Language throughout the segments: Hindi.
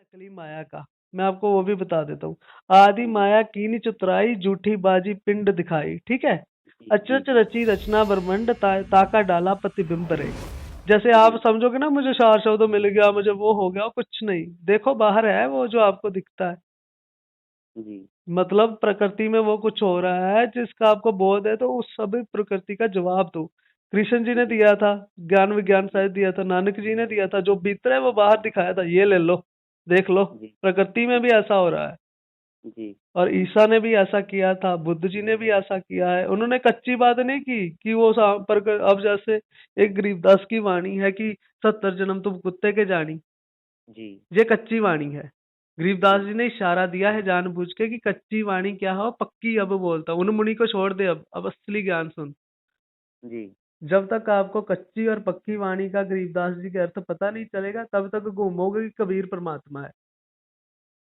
नकली माया का। मैं आपको वो भी बता देता हूँ। आदि माया कीनी चतुराई, झूठी बाजी पिंड दिखाई। ठीक है। जी जी अचरज जी रची रचना ब्रह्मंड, ताका डाला प्रतिबिंब रे। जैसे आप जी समझोगे ना मुझे चार शब्द मिल गया, मुझे वो हो गया, कुछ नहीं। देखो बाहर है वो जो आपको दिखता है। जी मतलब प्रकृति में वो कुछ हो रहा है जिसका आपको बोध है, तो उस सभी प्रकृति का जवाब दो। कृष्ण जी ने जी दिया था, ज्ञान विज्ञान शायद दिया था, नानक जी ने दिया था, जो भीतर है वो बाहर दिखाया था, ये ले लो, देख लो। जी प्रकृति में जी भी ऐसा हो रहा है। जी और ईसा ने भी ऐसा किया था, बुद्ध जी ने भी ऐसा किया है। उन्होंने कच्ची बात नहीं की कि वो पर अब जैसे एक गरीबदास की वाणी है कि 70 जन्म तुम कुत्ते के जानी, जी ये कच्ची वाणी है। गरीबदास जी जी ने इशारा दिया है जानबूझ के कि कच्ची वाणी क्या हो, पक्की अब बोलता हूं। उन मुनि को छोड़ दे, अब असली ज्ञान सुन। जी जब तक आपको कच्ची और पक्की वाणी का गरीबदास जी के अर्थ पता नहीं चलेगा, तब तक घूमोगे कि कबीर परमात्मा है।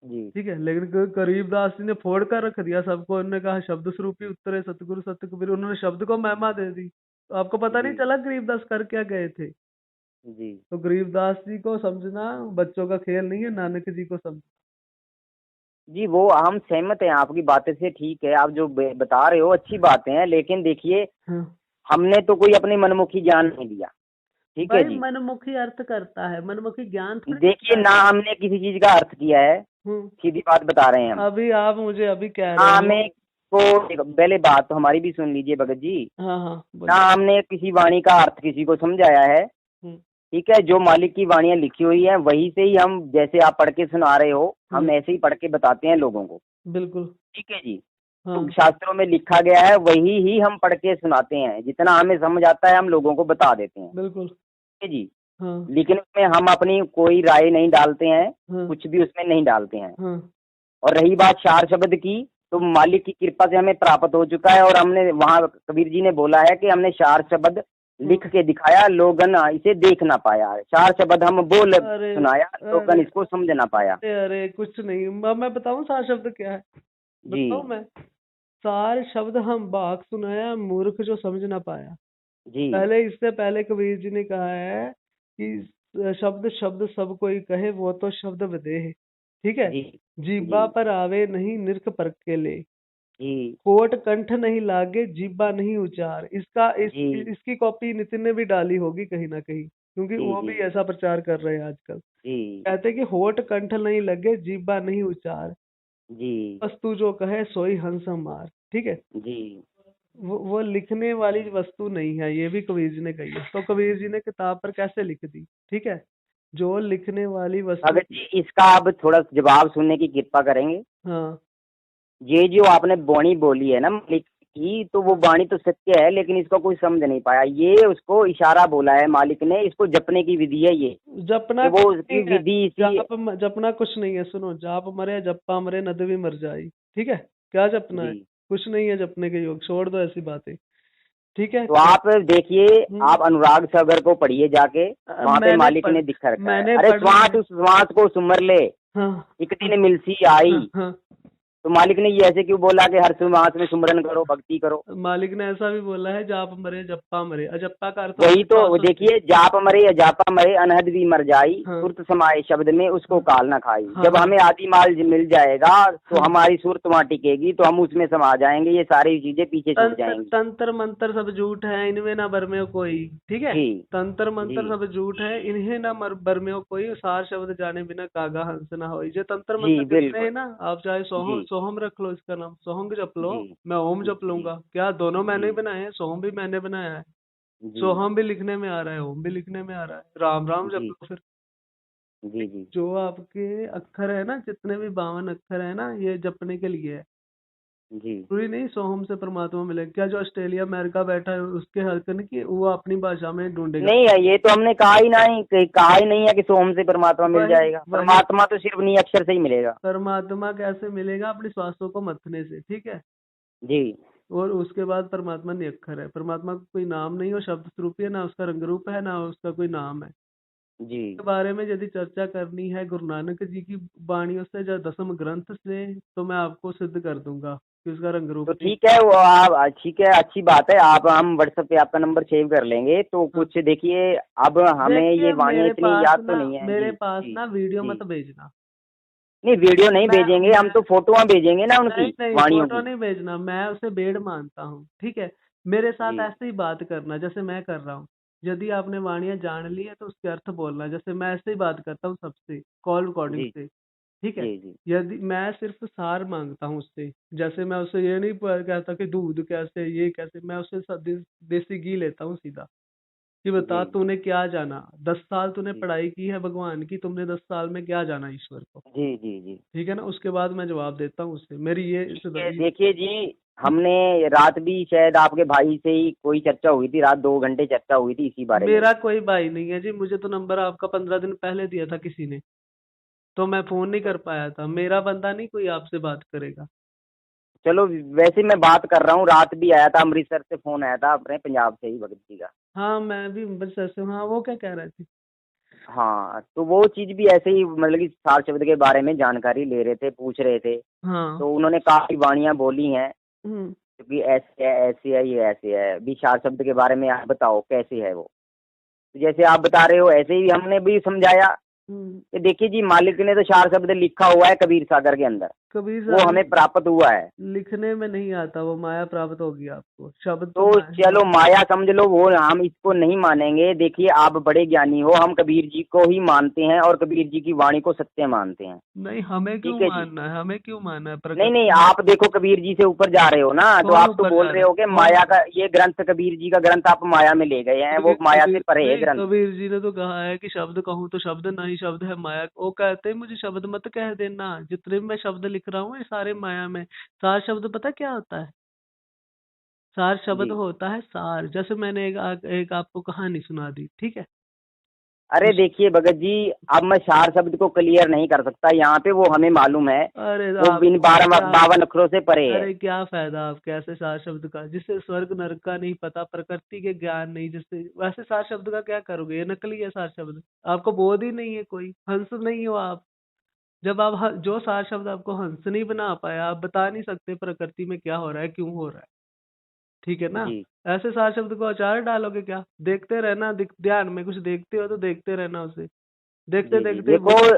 जी ठीक है, लेकिन गरीबदास जी ने फोड़ कर रख दिया सबको। उन्होंने कहा शब्द स्वरूपी उत्तरे सतगुरु सत्य कबीर, उन्होंने शब्द को महिमा दे दी, तो आपको पता नहीं जी चला गरीबदास कर क्या गए थे। जी तो गरीबदास जी को समझना बच्चों का खेल नहीं है, नानक जी को समझ। जी, वो हम सहमत हैं आपकी बातें से। ठीक है, आप जो बता रहे हो अच्छी बातें हैं, लेकिन देखिए हाँ हमने तो कोई अपनी मनमुखी ज्ञान नहीं दिया। ठीक है भाई, जी। मनमुखी अर्थ करता है, मनमुखी ज्ञान थोड़ी देखिए देता है। ना हमने किसी चीज का अर्थ किया है, हम्म। सीधी बात बता रहे हैं हम। अभी आप मुझे अभी कह ना रहे हो। हमें को पहले बात तो हमारी भी सुन लीजिए भगत जी। हाँ हाँ, ना बोलिए। हमने किसी वाणी का अर्थ किसी को समझाया है। हम्म। ठीक है, जो मालिक की वाणियां लिखी हुई है वही से ही हम, जैसे आप पढ़ के सुना रहे हो, हम हम्म। ऐसे ही पढ़ के बताते हैं लोगों को। बिल्कुल। ठीक है जी। तो हाँ। शास्त्रों में लिखा गया है वही ही हम पढ़ के सुनाते हैं, जितना हमें समझ आता है हम लोगों को बता देते हैं। बिल्कुल। ठीक है जी। हाँ लेकिन उसमें हम अपनी कोई राय नहीं डालते हैं, हाँ कुछ भी उसमें नहीं डालते हैं। हाँ। और रही बात चार शब्द की, तो मालिक की कृपा से हमें प्राप्त हो चुका है, और हमने वहाँ कबीर जी ने बोला है कि हमने चार शब्द हम्म। लिख के दिखाया, लोगन इसे देख ना पाया। चार शब्द हम बोल अरे सुनाया, लोगन अरे इसको समझ ना पाया। अरे अरे, कुछ नहीं। मैं बताऊं सार शब्द क्या है? जी बताऊं मैं? सार शब्द हम बाग सुनाया, मूर्ख जो समझ ना पाया। जी पहले, इससे पहले कबीर जी ने कहा है कि शब्द शब्द सब कोई कहे, वो तो शब्द विदेह। ठीक है। जी जी जीबा पर आवे नहीं, निरख परख के ले। जी कोट कंठ नहीं लागे, जीबा नहीं उचार। जी इसकी कॉपी नितिन ने भी डाली होगी कहीं ना कहीं, क्योंकि जी वो जी भी ऐसा प्रचार कर रहे हैं आजकल। जी कहते कि होठ कंठ नहीं लगे, जीबा नहीं उचार। जी वस्तु जो कहे सोई हंस मार। ठीक है। जी। वो लिखने वाली वस्तु नहीं है, ये भी कबीर जी ने कही है। तो कबीर जी ने किताब पर कैसे लिख दी? ठीक है। जो लिखने वाली वस्तु। भगत जी, इसका आप थोड़ा जवाब सुनने की कृपा करेंगे? हाँ ये जो आपने वाणी बोली है ना मालिक की, तो वो हाँ। वाणी तो सत्य है, लेकिन इसको कोई समझ नहीं पाया। ये उसको इशारा बोला है मालिक ने, इसको जपने की विधि है ये, जपना कि वो कुछ नहीं उसकी है। विधि इसी। जपना कुछ नहीं है, सुनो। जाप मरे जप्पा मरे, नदवी मर जाई। ठीक है। क्या जपना है? जी। कुछ नहीं है जपने के योग, छोड़ दो ऐसी बातें। ठीक है। तो आप देखिए, हम्म। आप अनुराग सागर को पढ़िए जाके, वहां पे मैंने मालिक पढ़ ने दिखा रखा है, मैंने अरे पढ़ लिया। श्वास उस श्वास को सुमर ले, हाँ एक हाँ दिन मिलसी हाँ आई। हाँ। तो मालिक ने ये ऐसे क्यों बोला कि हर श्वास में सुमरन करो, भक्ति करो? मालिक ने ऐसा भी बोला है, जाप मरे जप्पा मरे। अजप्पा का अर्थ होता वही है तो वो श्वासों से। देखिए, जाप मरे या जापा मरे, अनहद भी मर जाई, हाँ सुरत समाए शब्द में उसको हाँ काल ना खाई। हाँ जब हाँ हमें आदि माल मिल जाएगा तो हाँ। हमारी सुरत वहाँ टिकेगी, तो हम उसमें समा जाएंगे, ये सारी चीजें पीछे छूट तंत्र जाएंगी। तंत्र मंत्र सब झूठ है, इनमें ना बरमे कोई। ठीक है। जी तंत्र जी मंत्र सब झूठ है, इन्हें ना बरमे कोई। सार शब्द जाने बिना कागा हंस ना होई। जो तंत्र जी मंत्र जितने हैं बिल्कुल। ना, आप चाहे जी सोहम सोहम रख लो, इसका नाम सोहंग जप लो। जी मैं ओम जप जी लूंगा, क्या दोनों जी मैंने ही बनाए हैं? सोहम भी मैंने बनाया है। जी सोहम भी लिखने में आ रहा है, ओम भी लिखने में आ रहा है। राम राम जप जी लो फिर। जी जी जो आपके अक्षर है ना, जितने भी 52 अक्षर है ना, ये जपने के लिए है। जी। जरूरी नहीं सोहम से परमात्मा मिले। क्या जो ऑस्ट्रेलिया अमेरिका बैठा है उसके हक नहीं कि वो अपनी भाषा में ढूंढेगा? नहीं है, ये तो हमने कहा ही नहीं, कहा ही नहीं है कि सोम से परमात्मा मिल वही जाएगा। वही। परमात्मा तो सिर्फ नी अक्षर से ही मिलेगा। परमात्मा कैसे मिलेगा? अपनी श्वासों को मथने से। ठीक है। जी और उसके बाद परमात्मा निरक्षर है। परमात्मा का कोई नाम नहीं, और शब्द स्वरूप है, ना उसका रंग रूप है, ना उसका कोई नाम है। जी के बारे में यदि चर्चा करनी है गुरु नानक जी की वाणियों से या दसम ग्रंथ से, तो मैं आपको सिद्ध कर दूंगा कि उसका रंग तो रूप नहीं। ठीक है, वो आप ठीक है, अच्छी बात है। आप हम व्हाट्सएप पे आपका नंबर सेव कर लेंगे। तो हाँ। कुछ देखिए, अब हमें ये देखिए वाणियाँ इतनी याद तो नहीं है। मेरे जी पास जी ना वीडियो जी मत भेजना। नहीं वीडियो नहीं भेजेंगे, हम तो फोटोआं भेजेंगे ना नहीं उनकी नहीं, वाणियों फोटो की। नहीं भेजना, मैं उसे बेड मानता हूँ, ठीक है। मेरे साथ जी ऐसे ही बात करना जैसे मैं कर रहा हूँ। यदि आपने वाणियां जान ली है तो उसके अर्थ बोलना, जैसे मैं ऐसे ही बात करता हूँ सबसे कॉल रिकॉर्डिंग जी से, ठीक है। जी जी यदि मैं सिर्फ सार मांगता हूँ उससे, जैसे मैं उससे ये नहीं कहता कि दूध कैसे ये कैसे, मैं उससे देसी घी लेता हूँ सीधा, कि जी बता तूने क्या जाना, 10 साल तूने जी पढ़ाई की है भगवान की, तुमने 10 साल में क्या जाना ईश्वर को, जी जी जी। ठीक है ना। उसके बाद मैं जवाब देता हूँ उससे, मेरी ये ठीक है, देखिए जी, हम्म, हमने रात भी शायद आपके भाई से ही कोई चर्चा हुई थी, रात 2 घंटे चर्चा हुई थी इसी बारे में ही। मेरा कोई भाई नहीं है जी, मुझे तो नंबर आपका 15 दिन पहले दिया था किसी ने, तो मैं फोन नहीं कर पाया था, मेरा बंदा नहीं कोई आपसे बात करेगा। चलो, वैसे मैं बात कर रहा हूँ, रात भी आया था अमृतसर से, फोन आया था अपने पंजाब से ही, भगत जी का। हाँ मैं भी बस ऐसे, हाँ वो क्या कह रहे थे। हाँ, तो वो चीज भी ऐसे ही, मतलब कि सार शब्द के बारे में जानकारी ले रहे थे, पूछ रहे थे। हाँ। तो उन्होंने काफी वाणियां बोली हैं, हम्म। क्योंकि ऐसे है, ये ऐसे है। अभी सार शब्द के बारे में आप बताओ कैसे है वो। तो जैसे आप बता रहे हो ऐसे ही हमने भी समझाया हम्म। कि देखिए जी, मालिक ने तो सार शब्द लिखा हुआ है कबीर सागर के अंदर, कबीर वो साहब हमें प्राप्त हुआ है। लिखने में नहीं आता, वो माया प्राप्त होगी आपको, शब्द तो तो चलो माया समझ लो, वो हम इसको नहीं मानेंगे। देखिए आप बड़े ज्ञानी हो, हम कबीर जी को ही मानते हैं और कबीर जी की वाणी को सत्य मानते हैं। नहीं, हमें क्यों ठीक है जी। मानना है, हमें क्यों मानना है नहीं नहीं, प्रकृति में। आप देखो कबीर जी से ऊपर जा रहे हो ना, तो कौन आप तो ऊपर बोल जा रहे रहा है, हो कि कौन माया का ये ग्रंथ, कबीर जी का ग्रंथ आप माया में ले गए हैं, वो माया से कबीर परे है नहीं, ग्रंथ। कबीर जी ने तो कहा है कि शब्द कहूँ तो शब्द नहीं, शब्द है माया, वो कहते हैं मुझे शब्द मत कह देना, जितने भी मैं शब्द लिख रहा हूँ ये सारे माया में। सार शब्द पता क्या होता है? सार शब्द जी। होता है सार, जैसे मैंने एक आपको कहानी सुना दी, ठीक है। अरे उस देखिए भगत जी, अब मैं सार शब्द को क्लियर नहीं कर सकता यहाँ पे, वो हमें मालूम है। अरे वो आप इन बारह क्या, 52 अक्षरों से परे है। अरे क्या फायदा आप कैसे सार शब्द का, जिससे स्वर्ग नरक का नहीं पता, प्रकृति के ज्ञान नहीं जिससे, वैसे सार शब्द का क्या करोगे, ये नकली है सार शब्द, आपको बोध ही नहीं है, कोई हंस नहीं हो आप। जब आप जो सार शब्द आपको हंस नहीं बना पाया, आप बता नहीं सकते प्रकृति में क्या हो रहा है, क्यों हो रहा है, ठीक है ना। जी ऐसे सार शब्द को अचार डालोगे क्या, देखते रहना, ध्यान में कुछ देखते हो तो देखते रहना उसे, देखते जी जी, देखते देखो,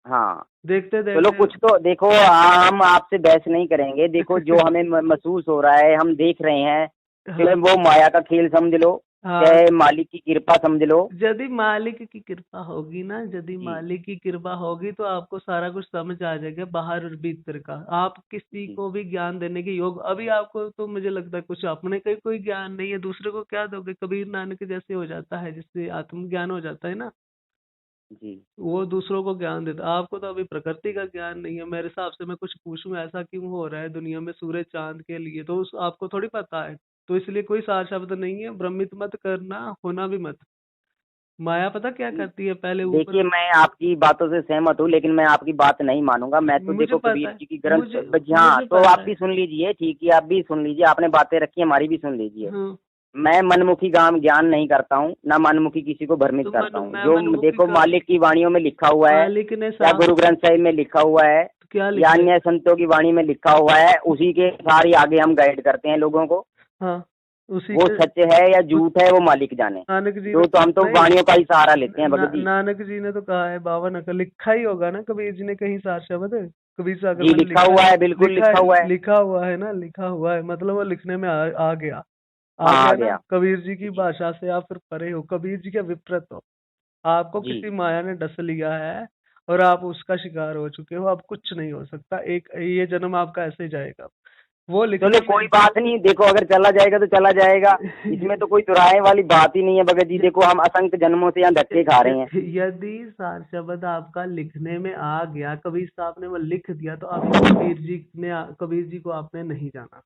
हाँ, देखते चलो देखते। कुछ तो देखो, हम आपसे बहस नहीं करेंगे। देखो जो हमें महसूस हो रहा है, हम देख रहे हैं, चाहे हाँ वो माया का खेल समझ लो, हाँ। चाहे मालिक की कृपा समझ लो। यदि मालिक की कृपा होगी ना, यदि जी मालिक की कृपा होगी तो आपको सारा कुछ समझ आ जाएगा, बाहर और भीतर का। आप किसी जी को भी ज्ञान देने के योग, अभी आपको तो मुझे लगता है कुछ अपने का कोई ज्ञान नहीं है, दूसरे को क्या दोगे, कबीर नानक जैसे हो जाता है जिससे आत्मज्ञान हो जाता है ना, जी वो दूसरों को ज्ञान देता है। आपको तो अभी प्रकृति का ज्ञान नहीं है, मेरे हिसाब से मैं कुछ पूछूं ऐसा क्यों हो रहा है दुनिया में सूरज चांद के लिए, तो आपको थोड़ी पता है। तो इसलिए कोई सार शब्द नहीं है, भ्रमित मत करना, होना भी मत। माया पता क्या करती है, पहले ऊपर। देखिए, मैं आपकी बातों से सहमत हूँ, लेकिन मैं आपकी बात नहीं मानूंगा। मैं तो मुझे देखो पता कबीर है, जी की ग्रंथ, मुझे हाँ, मुझे तो आप पता भी है। सुन लीजिए, ठीक है, आप भी सुन लीजिए, आपने बातें रखी, हमारी भी सुन लीजिए। हाँ। मैं मनमुखी काम ज्ञान नहीं करता हूँ, ना मनमुखी किसी को भ्रमित तो करता हूँ। मैं जो मनमुखी देखो का, मालिक की वाणियों में लिखा हुआ है, मालिक ने या साफ, गुरु ग्रंथ साहिब में लिखा हुआ है, तो क्या या लिखा है। अन्य संतों की वाणी में लिखा हुआ है, उसी के साथ ही आगे हम गाइड करते हैं लोगों को। हाँ, उसी वो के सच है या उस झूठ है, वो मालिक जाने। नानक जी ने जो तो हम तो नहीं, वाणियों का ही सहारा लेते हैं भगत जी। नानक जी ने तो कहा है, 52 लिखा ही होगा ना कबीर जी ने कहीं सार शब्द, कबीर सागर जी में लिखा लिखा हुआ है, है, बिल्कुल लिखा हुआ है। लिखा हुआ है ना, लिखा हुआ है, मतलब वो लिखने में आ गया, आ हाँ, आ गया ना, गया। कबीर जी की जी भाषा से आप फिर परे हो, कबीर जी के विपरीत हो। आपको जी। किसी माया ने डस लिया है और आप उसका शिकार हो चुके हो, अब कुछ नहीं हो सकता, एक ये जन्म आपका ऐसे ही जाएगा, वो चलो लिखने कोई में। बात नहीं, देखो अगर चला जाएगा तो चला जाएगा, इसमें तो कोई दुराए वाली बात ही नहीं है भगत जी। देखो हम असंख्य जन्मों से यहाँ धक्के खा रहे हैं। यदि सार शब्द आपका लिखने में आ गया, कबीर साहब ने वो लिख दिया, तो आपको कबीर जी को आपने नहीं जाना,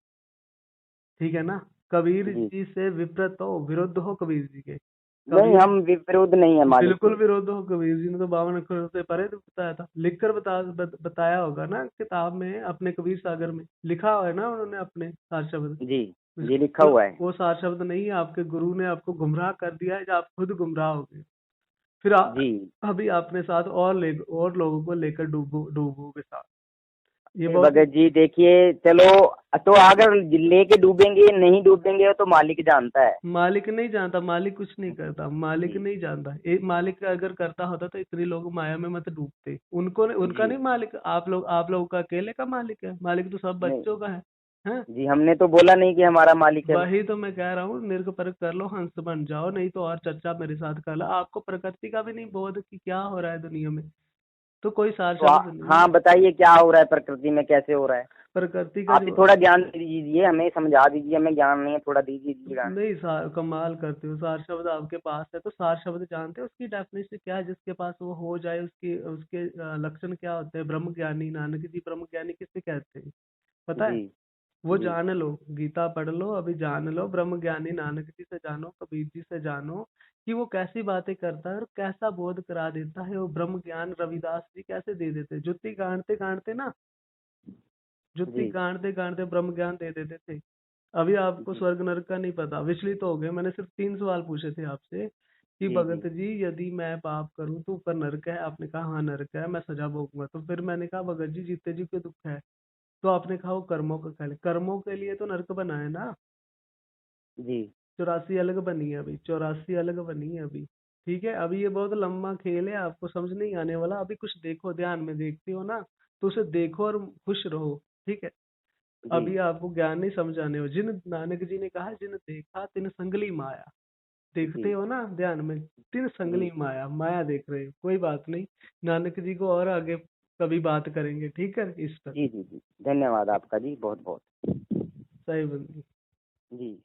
ठीक है ना। कबीर जी, जी से विपरीत हो, विरुद्ध हो कबीर जी के। नहीं कबीर हम विरोध नहीं है मालिक बिल्कुल से। विरोध हो, कबीर जी ने तो 52 अक्षरों से परे तो बताया था, लिख कर बताया होगा ना किताब में, अपने कबीर सागर में लिखा हुआ है ना उन्होंने अपने सार शब्द। जी जी लिखा हुआ है। वो सार शब्द नहीं है, आपके गुरु ने आपको गुमराह कर दिया है, जो आप खुद गुमराह हो गए। फिर जी अभी आपने साथ और लोगों को लेकर डूबोगे साथ। ये नहीं बहुत भगत जी देखिए, चलो, तो अगर लेके डूबेंगे नहीं डूबेंगे तो मालिक जानता है। मालिक नहीं जानता, मालिक कुछ नहीं करता, मालिक जी नहीं जानता। एक मालिक अगर करता होता तो इतने लोग माया में मत डूबते। उनको उनका जी। नहीं मालिक, आप लोगों का अकेले का मालिक है, मालिक तो सब नहीं बच्चों का है। हैं? जी, हमने तो बोला नहीं कि हमारा मालिक है वो। वही तो मैं कह रहा हूँ, निर्क परक कर लो, हंस बन जाओ, नहीं तो और चर्चा मेरे साथ कर लो। आपको प्रकृति का भी नहीं बोध कि क्या हो रहा है दुनिया में, तो कोई सार तो शब्द नहीं हाँ है। बताइए क्या हो रहा है प्रकृति में, कैसे हो रहा है? प्रकृति का आप ही जो, थोड़ा ज्ञान दे दीजिए, हमें समझा दीजिए, हमें ज्ञान नहीं है, थोड़ा दे दीजिएगा। नहीं सार कमाल करते हो, सार शब्द आपके पास है तो सार शब्द जानते हो उसकी डेफिनेशन क्या है? जिसके पास वो हो जाए, उसकी उसके लक्षण क्या होते हैं? ब्रह्म ज्ञानी, नानक जी ब्रह्म ज्ञानी किससे कहते हैं पता है? जी वो जी जान लो, गीता पढ़ लो, अभी जान लो, ब्रह्म ज्ञानी नानक जी से जानो, कबीर जी से जानो कि वो कैसी बातें करता है और कैसा बोध करा देता है। वो ब्रह्म ज्ञान रविदास जी कैसे दे देते हैं, जुत्ती गाड़ते गाड़ते ना, जुत्ती जी गाड़ते गाड़ते ब्रह्म ज्ञान दे देते थे। अभी आपको जी स्वर्ग नरक का नहीं पता, विचलित हो गए। मैंने सिर्फ 3 सवाल पूछे थे आपसे कि जी जी भगत जी यदि मैं पाप करूं तो ऊपर नरक है? आपने कहा हाँ नरक है, मैं सजा भोगूंगा। तो फिर मैंने कहा भगत जी जीते जी के दुख है, तो आपने कहा वो कर्मों का खेल, कर्मों के लिए तो नरक बना है ना। जी 84 अलग बनी है अभी, 84 अलग बनी है अभी। ठीक है, अभी ये बहुत लंबा खेल है, आपको समझ नहीं आने वाला। अभी कुछ देखो, ध्यान में देखते हो ना, तो उसे देखो और खुश रहो। ठीक है, जी अभी आपको ज्ञान नहीं समझाने हो। जिन नानक जी ने कहा जिन देखा तिन संगली माया, देखते जी हो ना ध्यान में, तिन जी संगली माया, माया देख रहे हो, कोई बात नहीं। नानक जी को और आगे कभी बात करेंगे, ठीक है इस पर। जी जी जी। धन्यवाद आपका जी, बहुत बहुत। सही बंदी। जी।